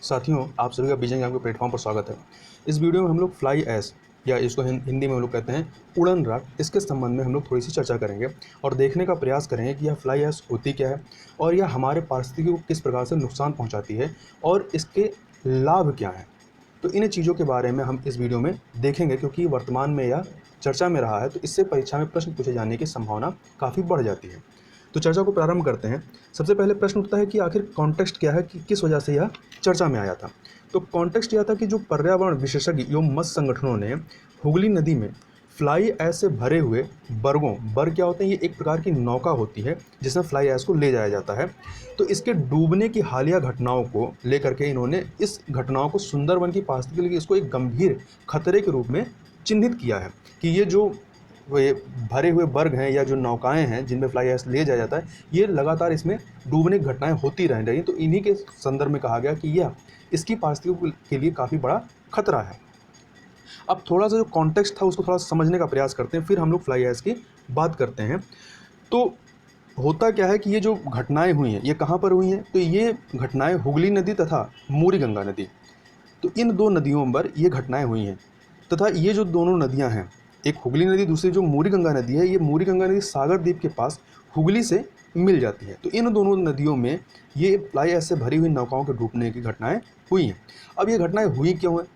साथियों, आप सभी का बीजन ज्ञान के प्लेटफॉर्म पर स्वागत है। इस वीडियो में हम लोग फ्लाई ऐश या इसको हिंदी में हम लोग कहते हैं उड़न राख, इसके संबंध में हम लोग थोड़ी सी चर्चा करेंगे और देखने का प्रयास करेंगे कि यह फ्लाई ऐश होती क्या है और यह हमारे पारिस्थितिकी को किस प्रकार से नुकसान पहुंचाती है और इसके लाभ क्या हैं। तो इन चीज़ों के बारे में हम इस वीडियो में देखेंगे, क्योंकि वर्तमान में यह चर्चा में रहा है, तो इससे परीक्षा में प्रश्न पूछे जाने की संभावना काफ़ी बढ़ जाती है। तो चर्चा को प्रारंभ करते हैं। सबसे पहले प्रश्न उठता है कि आखिर कॉन्टेक्स्ट क्या है, कि किस वजह से यह चर्चा में आया था। तो कॉन्टेक्स्ट यह था कि जो पर्यावरण विशेषज्ञ एवं मत्स्य संगठनों ने हुगली नदी में फ्लाई ऐश से भरे हुए बर्ग क्या होते हैं, ये एक प्रकार की नौका होती है जिसमें फ्लाई ऐश को ले जाया जाता है। तो इसके डूबने की हालिया घटनाओं को लेकर के इन्होंने इस घटनाओं को सुंदरवन की पारिस्थितिकी के लिए इसको एक गंभीर खतरे के रूप में चिन्हित किया है कि ये जो ये भरे हुए बर्ग हैं या जो नौकाएं हैं जिनमें फ्लाई ऐश ले जाया जाता है, ये लगातार इसमें डूबने की घटनाएं होती रह रही। तो इन्हीं के संदर्भ में कहा गया कि यह इसकी पारिस्थितिकी के लिए काफ़ी बड़ा खतरा है। अब थोड़ा सा जो कॉन्टेक्स्ट था उसको थोड़ा समझने का प्रयास करते हैं, फिर हम लोग फ्लाई ऐश की बात करते हैं। तो होता क्या है कि ये जो घटनाएं हुई हैं ये कहाँ पर हुई हैं, तो ये घटनाएं हुगली नदी तथा मूरी गंगा नदी, तो इन दो नदियों पर ये घटनाएं हुई हैं। तथा ये जो दोनों नदियां हैं, एक हुगली नदी, दूसरी जो मूरी गंगा नदी है, ये मूरी गंगा नदी सागर द्वीप के पास हुगली से मिल जाती है। तो इन दोनों नदियों में ये फ्लाई ऐश से भरी हुई नौकाओं के डूबने की घटनाएं हुई हैं। अब ये घटनाएं हुई क्यों हैं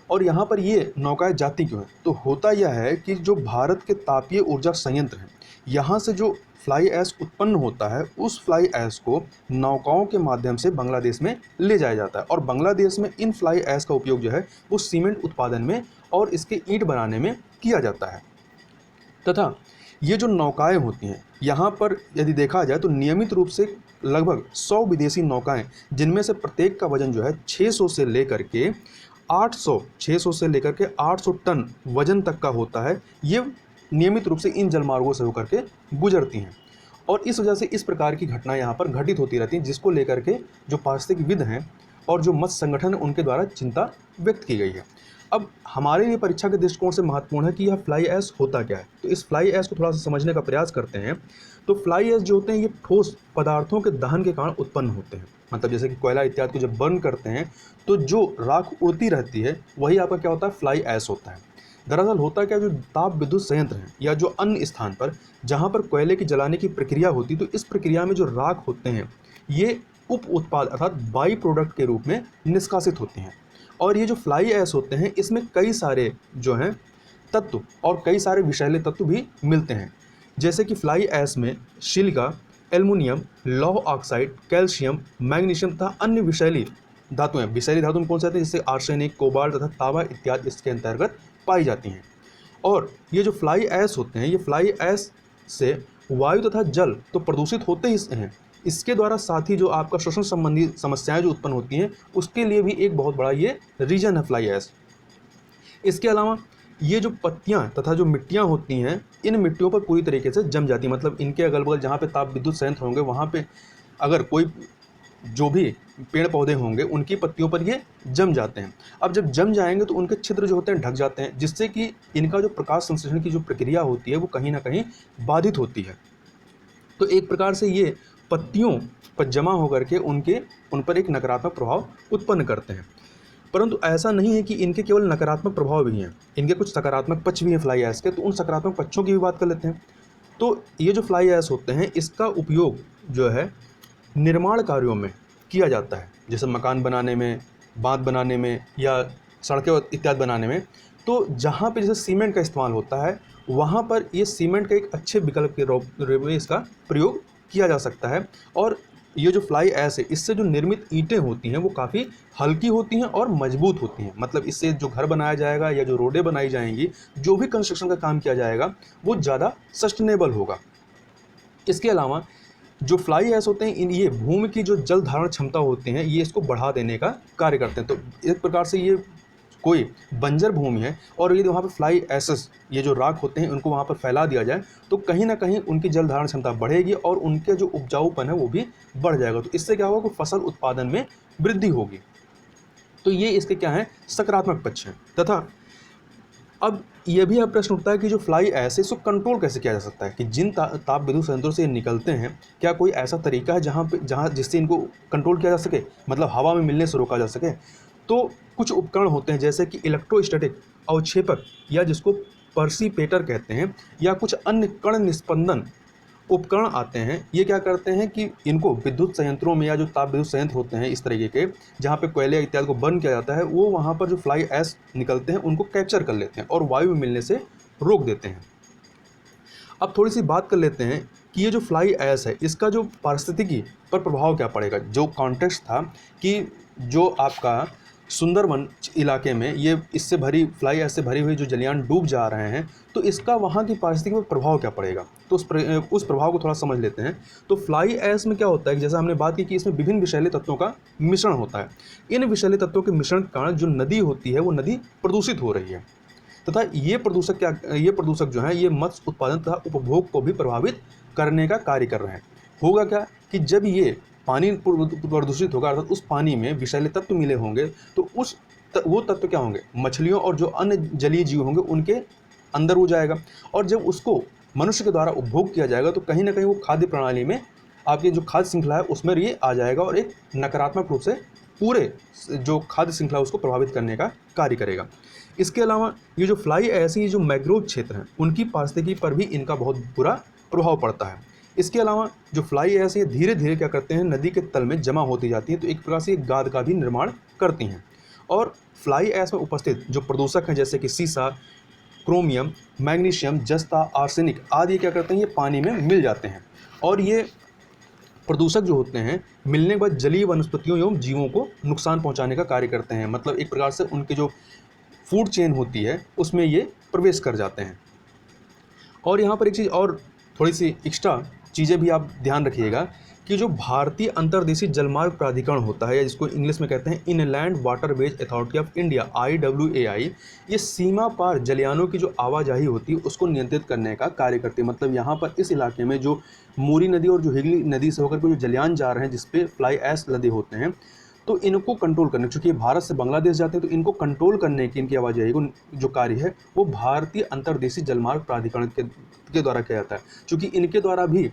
और यहाँ पर ये नौकाएं जाती क्यों हैं? तो होता यह है कि जो भारत के तापीय ऊर्जा संयंत्र हैं, यहाँ से जो फ्लाई ऐश उत्पन्न होता है, उस फ्लाई ऐश को नौकाओं के माध्यम से बांग्लादेश में ले जाया जाता है और बांग्लादेश में इन फ्लाई ऐश का उपयोग जो है वो सीमेंट उत्पादन में और इसके ईंट बनाने में किया जाता है। तथा ये जो नौकाएं होती हैं, यहाँ पर यदि देखा जाए तो नियमित रूप से लगभग 100 विदेशी नौकाएं, जिनमें से प्रत्येक का वजन जो है 600 से लेकर के 800 टन वजन तक का होता है, ये नियमित रूप से इन जलमार्गों से होकर के गुजरती हैं। और इस वजह से इस प्रकार की घटनाएं यहाँ पर घटित होती रहती हैं, जिसको लेकर के जो पारिस्थितिकीविद हैं और जो मत्स्य संगठन है उनके द्वारा चिंता व्यक्त की गई है। अब हमारे लिए परीक्षा के दृष्टिकोण से महत्वपूर्ण है कि यह फ्लाई ऐश होता क्या है। तो इस फ्लाई ऐश को थोड़ा सा समझने का प्रयास करते हैं। तो फ्लाई ऐश जो होते हैं ये ठोस पदार्थों के दहन के कारण उत्पन्न होते हैं। मतलब जैसे कि कोयला इत्यादि को जब बर्न करते हैं तो जो राख उड़ती रहती है वही आपका क्या होता है, फ्लाई ऐश होता है। दरअसल होता क्या, जो ताप विद्युत संयंत्र हैं या जो अन्य स्थान पर जहाँ पर कोयले की जलाने की प्रक्रिया होती, तो इस प्रक्रिया में जो राख होते हैं ये उप उत्पाद अर्थात बाई प्रोडक्ट के रूप में निष्कासित होते हैं। और ये जो फ्लाई ऐश होते हैं इसमें कई सारे जो हैं तत्व और कई सारे विषैले तत्व भी मिलते हैं। जैसे कि फ्लाई ऐश में सिलिका, एल्युमिनियम, लौह ऑक्साइड, कैल्शियम, मैग्नीशियम तथा अन्य विषैली धातुएं। विषैली धातु में कौन से आते हैं, जैसे आर्सेनिक, कोबाल्ट तथा तांबा इत्यादि इसके अंतर्गत पाई जाती हैं। और ये जो फ्लाई ऐश होते हैं, ये फ्लाई ऐश से वायु तथा जल तो प्रदूषित होते ही हैं, इसके द्वारा साथ ही जो आपका श्वसन संबंधी समस्याएं जो उत्पन्न होती हैं उसके लिए भी एक बहुत बड़ा ये रीजन है फ्लाई ऐश। इसके अलावा ये जो पत्तियां तथा जो मिट्टियां होती हैं, इन मिट्टियों पर पूरी तरीके से जम जाती हैं। मतलब इनके अगल बगल जहाँ पे ताप विद्युत संयंत्र होंगे वहाँ पे अगर कोई जो भी पेड़ पौधे होंगे उनकी पत्तियों पर ये जम जाते हैं। अब जब जम जाएंगे तो उनके छिद्र जो होते हैं ढक जाते हैं, जिससे कि इनका जो प्रकाश संश्लेषण की जो प्रक्रिया होती है वो कहीं ना कहीं बाधित होती है। तो एक प्रकार से ये पत्तियों पर जमा होकर के उन पर एक नकारात्मक प्रभाव उत्पन्न करते हैं। परंतु ऐसा नहीं है कि इनके केवल नकारात्मक प्रभाव भी हैं, इनके कुछ सकारात्मक पक्ष भी हैं फ्लाई ऐश के। तो उन सकारात्मक पक्षों की भी बात कर लेते हैं। तो ये जो फ्लाई ऐश होते हैं इसका उपयोग जो है निर्माण कार्यों में किया जाता है, जैसे मकान बनाने में, बांध बनाने में या सड़कें इत्यादि बनाने में। तो जहाँ पे जैसे सीमेंट का इस्तेमाल होता है वहाँ पर ये सीमेंट का एक अच्छे विकल्प के रूप में इसका प्रयोग किया जा सकता है। और ये जो फ्लाई ऐश है इससे जो निर्मित ईंटें होती हैं वो काफ़ी हल्की होती हैं और मजबूत होती हैं। मतलब इससे जो घर बनाया जाएगा या जो रोडें बनाई जाएंगी, जो भी कंस्ट्रक्शन का काम किया जाएगा वो ज़्यादा सस्टेनेबल होगा। इसके अलावा जो फ्लाई ऐश होते हैं ये भूमि की जो जल धारण क्षमता होती है ये इसको बढ़ा देने का कार्य करते हैं। तो एक प्रकार से ये कोई बंजर भूमि है और यदि वहाँ पर फ्लाई ऐशेस ये जो राख होते हैं उनको वहाँ पर फैला दिया जाए तो कहीं ना कहीं उनकी जल धारण क्षमता बढ़ेगी और उनके जो उपजाऊपन है वो भी बढ़ जाएगा। तो इससे क्या होगा कि फसल उत्पादन में वृद्धि होगी। तो ये इसके क्या है, सकारात्मक पक्ष हैं। तथा अब ये भी अब प्रश्न उठता है कि जो फ्लाई ऐश है इसको कंट्रोल कैसे किया जा सकता है, कि जिन ताप विद्युत संयंत्रों से ये निकलते हैं क्या कोई ऐसा तरीका है जहाँ जिससे इनको कंट्रोल किया जा सके, मतलब हवा में मिलने से रोका जा सके। तो कुछ उपकरण होते हैं जैसे कि इलेक्ट्रोस्टैटिक अवक्षेपक या जिसको पर्सिपेटर कहते हैं, या कुछ अन्य कण निस्पंदन उपकरण आते हैं। ये क्या करते हैं कि इनको विद्युत संयंत्रों में या जो ताप विद्युत संयंत्र होते हैं इस तरीके के जहाँ पे कोयले इत्यादि को बर्न किया जाता है, वो वहाँ पर जो फ्लाई ऐश निकलते हैं उनको कैप्चर कर लेते हैं और वायु में मिलने से रोक देते हैं। अब थोड़ी सी बात कर लेते हैं कि ये जो फ्लाई ऐश है इसका जो पारिस्थितिकी पर प्रभाव क्या पड़ेगा। जो कॉन्टेक्स्ट था कि जो आपका सुंदरवन इलाके में ये इससे भरी फ्लाई ऐश से भरी हुई जो जलयान डूब जा रहे हैं, तो इसका वहाँ की पारिस्थितिकी पर प्रभाव क्या पड़ेगा, तो उस प्रभाव को थोड़ा समझ लेते हैं। तो फ्लाई ऐश में क्या होता है कि जैसा हमने बात की कि इसमें विभिन्न विषैले तत्वों का मिश्रण होता है। इन विषैले तत्वों के मिश्रण के कारण जो नदी होती है वो नदी प्रदूषित हो रही है, तथा ये प्रदूषक जो है ये मत्स्य उत्पादन तथा उपभोग को भी प्रभावित करने का कार्य कर रहे हैं। होगा क्या कि जब ये पानी प्रदूषित होगा अर्थात उस पानी में विषैले तत्व मिले होंगे, तो वो तत्व क्या होंगे, मछलियों और जो अन्य जलीय जीव होंगे उनके अंदर हो जाएगा, और जब उसको मनुष्य के द्वारा उपभोग किया जाएगा तो कहीं ना कहीं वो खाद्य प्रणाली में आपकी जो खाद्य श्रृंखला है उसमें ये आ जाएगा और एक नकारात्मक रूप से पूरे जो खाद्य श्रृंखला उसको प्रभावित करने का कार्य करेगा। इसके अलावा ये जो फ्लाई ऐसी जो मैंग्रोव क्षेत्र हैं उनकी पारिस्थितिकी पर भी इनका बहुत बुरा प्रभाव पड़ता है। इसके अलावा जो फ्लाई ऐसी धीरे धीरे क्या करते हैं, नदी के तल में जमा होती जाती है, तो एक प्रकार से गाद का भी निर्माण करती हैं। और फ्लाई ऐश में उपस्थित जो प्रदूषक हैं जैसे कि सीसा, क्रोमियम, मैग्नीशियम, जस्ता, आर्सेनिक आदि क्या करते हैं, ये पानी में मिल जाते हैं, और ये प्रदूषक जो होते हैं मिलने के बाद जलीय वनस्पतियों एवं जीवों को नुकसान पहुंचाने का कार्य करते हैं। मतलब एक प्रकार से उनके जो फूड चेन होती है उसमें ये प्रवेश कर जाते हैं। और यहाँ पर एक चीज़ और थोड़ी सी एक्स्ट्रा चीज़ें भी आप ध्यान रखिएगा कि जो भारतीय अंतर्देशीय जलमार्ग प्राधिकरण होता है, या जिसको इंग्लिश में कहते हैं inland waterways authority of India IWAI, ये सीमा पार जलयानों की जो आवाजाही होती है उसको नियंत्रित करने का कार्य करती है। मतलब यहाँ पर इस इलाके में जो मूरी नदी और जो हिगली नदी से होकर के जो जलयान जा रहे हैं जिसपे फ्लाई ऐश लदे होते हैं, तो इनको कंट्रोल करने, चूँकि भारत से बांग्लादेश जाते हैं तो इनको कंट्रोल करने की इनकी आवाजाही को जो कार्य है वो भारतीय अंतर्देशीय जलमार्ग प्राधिकरण के द्वारा किया जाता है। चूँकि इनके द्वारा भी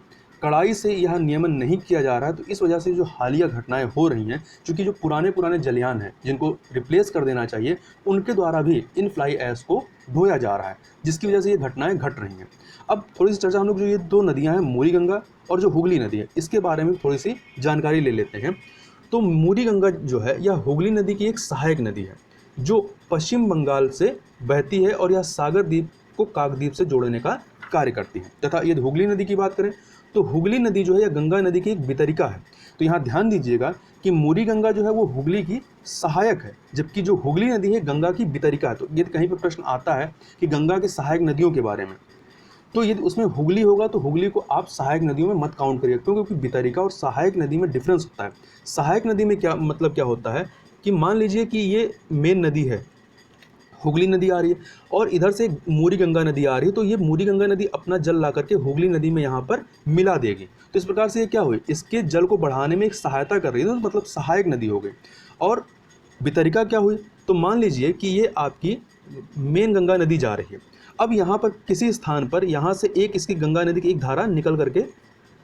कड़ाई से यह नियमन नहीं किया जा रहा है, तो इस वजह से जो हालिया घटनाएं हो रही हैं, चूँकि जो पुराने जलयान हैं जिनको रिप्लेस कर देना चाहिए उनके द्वारा भी इन फ्लाई ऐश को ढोया जा रहा है, जिसकी वजह से ये घटनाएं घट रही हैं। अब थोड़ी सी चर्चा हम लोग जो ये दो नदियाँ हैं मूरी गंगा और जो हुगली नदी है इसके बारे में थोड़ी सी जानकारी ले लेते हैं। तो मूरी गंगा जो है यह हुगली नदी की एक सहायक नदी है जो पश्चिम बंगाल से बहती है और यह सागर द्वीप को काकद्वीप से जोड़ने का कार्य करती है। तथा यदि हुगली नदी की बात करें तो हुगली नदी जो है यह गंगा नदी की एक वितरिका है। तो यहाँ ध्यान दीजिएगा कि मूरी गंगा जो है वो हुगली की सहायक है, जबकि जो हुगली नदी है गंगा की वितरिका है। तो यदि कहीं पर प्रश्न आता है कि गंगा के सहायक नदियों के बारे में, तो यदि उसमें हुगली होगा तो हुगली को आप सहायक नदियों में मत काउंट करिए, क्योंकि वितरिका और सहायक नदी में डिफरेंस होता है। सहायक नदी में क्या होता है कि मान लीजिए कि ये मेन नदी है, हुगली नदी आ रही है और इधर से मूरी गंगा नदी आ रही है, तो ये मूरी गंगा नदी अपना जल ला करके हुगली नदी में यहाँ पर मिला देगी। तो इस प्रकार से ये क्या हुई, इसके जल को बढ़ाने में एक सहायता कर रही है, तो मतलब सहायक नदी हो गई। और वितरिका क्या हुई, तो मान लीजिए कि ये आपकी मेन गंगा नदी जा रही है। अब यहाँ पर किसी स्थान पर यहाँ से एक इसकी गंगा नदी की एक धारा निकल करके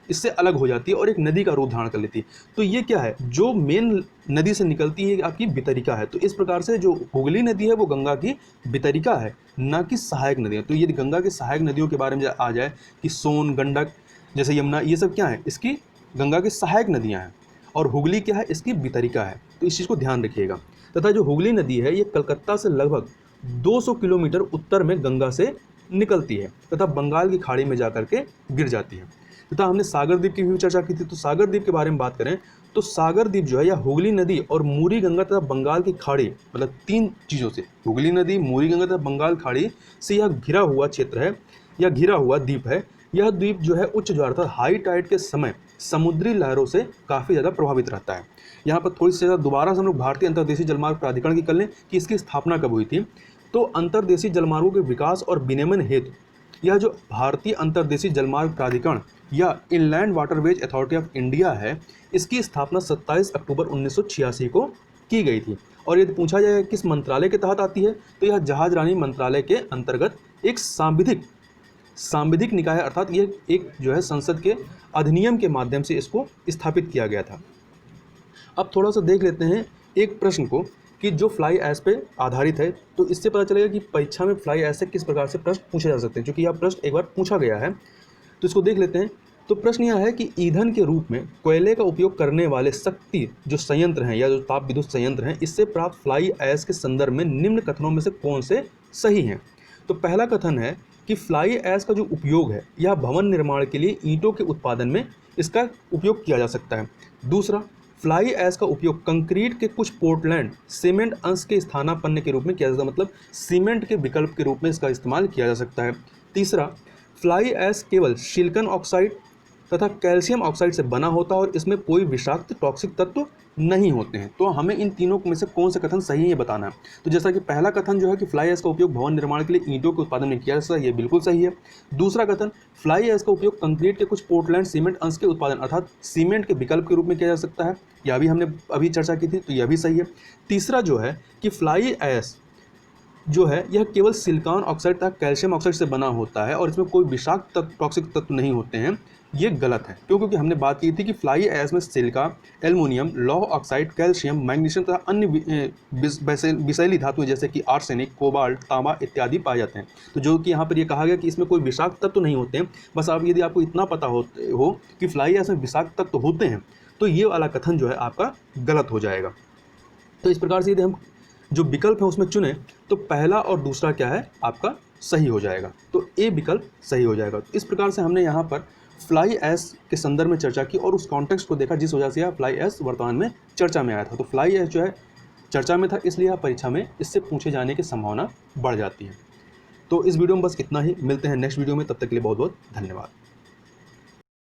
इससे अलग हो जाती है और एक नदी का रूप धारण कर लेती है। तो ये क्या है, जो मेन नदी से निकलती है आपकी वितरिका है। तो इस प्रकार से जो हुगली नदी है वो गंगा की वितरिका है, ना कि सहायक नदी है। तो यदि गंगा की सहायक नदियों के बारे में आ जाए कि सोन, गंडक, जैसे यमुना, ये सब क्या है, इसकी गंगा की सहायक नदियाँ हैं, और हुगली क्या है, इसकी वितरिका है। तो इस चीज़ को ध्यान रखिएगा। तथा जो हुगली नदी है ये कलकत्ता से लगभग 200 किलोमीटर उत्तर में गंगा से निकलती है तथा बंगाल की खाड़ी में जाकर के गिर जाती है। तथा हमने सागर द्वीप की भी चर्चा की थी। तो सागर द्वीप के बारे में बात करें तो सागर द्वीप जो है यह हुगली नदी और मूरी गंगा तथा बंगाल की खाड़ी, मतलब तीन चीज़ों से, हुगली नदी, मूरी गंगा तथा बंगाल खाड़ी से यह घिरा हुआ क्षेत्र है, यह घिरा हुआ द्वीप है। यह द्वीप जो है उच्च ज्वार अर्थात हाई टाइड के समय समुद्री लहरों से काफ़ी ज़्यादा प्रभावित रहता है। यहाँ पर थोड़ी सी दोबारा से हम लोग भारतीय अंतर्देशीय जलमार्ग प्राधिकरण की कर लें कि इसकी स्थापना कब हुई थी। तो अंतर्देशीय जलमार्गों के विकास और विनियमन हेतु यह जो भारतीय अंतर्देशीय जलमार्ग प्राधिकरण या inland waterways authority of India है, इसकी स्थापना 27 अक्टूबर 1986 को की गई थी। और यदि पूछा जाए किस मंत्रालय के तहत आती है, तो यह जहाजरानी मंत्रालय के अंतर्गत एक सांविधिक निकाय है, अर्थात ये एक जो है संसद के अधिनियम के माध्यम से इसको स्थापित किया गया था। अब थोड़ा सा देख लेते हैं एक प्रश्न को कि जो फ्लाई ऐश पे आधारित है, तो इससे पता चलेगा कि परीक्षा में फ्लाई ऐश से किस प्रकार से प्रश्न पूछे जा सकते हैं, क्योंकि यह प्रश्न एक बार पूछा गया है। तो इसको देख लेते हैं। तो प्रश्न यह है कि ईंधन के रूप में कोयले का उपयोग करने वाले शक्ति जो संयंत्र हैं या जो ताप विद्युत संयंत्र हैं, इससे प्राप्त फ्लाई ऐश के संदर्भ में निम्न कथनों में से कौन से सही हैं। तो पहला कथन है कि फ्लाई ऐश का जो उपयोग है यह भवन निर्माण के लिए ईंटों के उत्पादन में इसका उपयोग किया जा सकता है। दूसरा, फ्लाई ऐश का उपयोग कंक्रीट के कुछ पोर्टलैंड सीमेंट अंश के स्थानापन्न के रूप में किया जाता है, मतलब सीमेंट के विकल्प के रूप में इसका इस्तेमाल किया जा सकता है। तीसरा, फ्लाई ऐश केवल सिलिकॉन ऑक्साइड तथा कैल्शियम ऑक्साइड से बना होता है और इसमें कोई विषाक्त टॉक्सिक तत्व नहीं होते हैं। तो हमें इन तीनों में से कौन सा कथन सही है ये बताना है। तो जैसा कि पहला कथन जो है कि फ्लाई ऐश का उपयोग भवन निर्माण के लिए ईंटों के उत्पादन में किया जाता है, ये बिल्कुल सही है। दूसरा कथन, फ्लाई ऐश का उपयोग कंक्रीट के कुछ पोर्टलैंड सीमेंट अंश के उत्पादन अर्थात सीमेंट के विकल्प के रूप में किया जा सकता है, यह भी हमने अभी चर्चा की थी, तो यह भी सही है। तीसरा जो है कि फ्लाई ऐश जो है यह केवल सिलिकॉन ऑक्साइड तथा कैल्शियम ऑक्साइड से बना होता है और इसमें कोई विषाक्त टॉक्सिक तत्व नहीं होते हैं, ये गलत है। क्योंकि हमने बात की थी कि फ्लाई ऐश में सिलिका, एल्युमिनियम, लौह ऑक्साइड, कैल्शियम, मैग्नीशियम तथा अन्य विषैली धातुएं जैसे कि आर्सेनिक, कोबाल्ट, तांबा इत्यादि पाए जाते हैं। तो जो कि यहाँ पर ये कहा गया कि इसमें कोई विषाक्त तत्व नहीं होते हैं। बस आप यदि आपको इतना पता हो कि फ्लाई ऐश में विषाक्त तत्व होते हैं, तो ये वाला कथन जो है आपका गलत हो जाएगा। तो इस प्रकार से यदि हम जो विकल्प है उसमें चुने तो पहला और दूसरा क्या है आपका सही हो जाएगा, तो ए विकल्प सही हो जाएगा। तो इस प्रकार से हमने यहाँ पर फ्लाई ऐश के संदर्भ में चर्चा की और उस कॉन्टेक्स्ट को देखा जिस वजह से यह फ्लाई ऐश वर्तमान में चर्चा में आया था। तो फ्लाई ऐश जो है चर्चा में था, इसलिए यह परीक्षा में इससे पूछे जाने की संभावना बढ़ जाती है। तो इस वीडियो में बस इतना ही, मिलते हैं नेक्स्ट वीडियो में, तब तक के लिए बहुत बहुत धन्यवाद।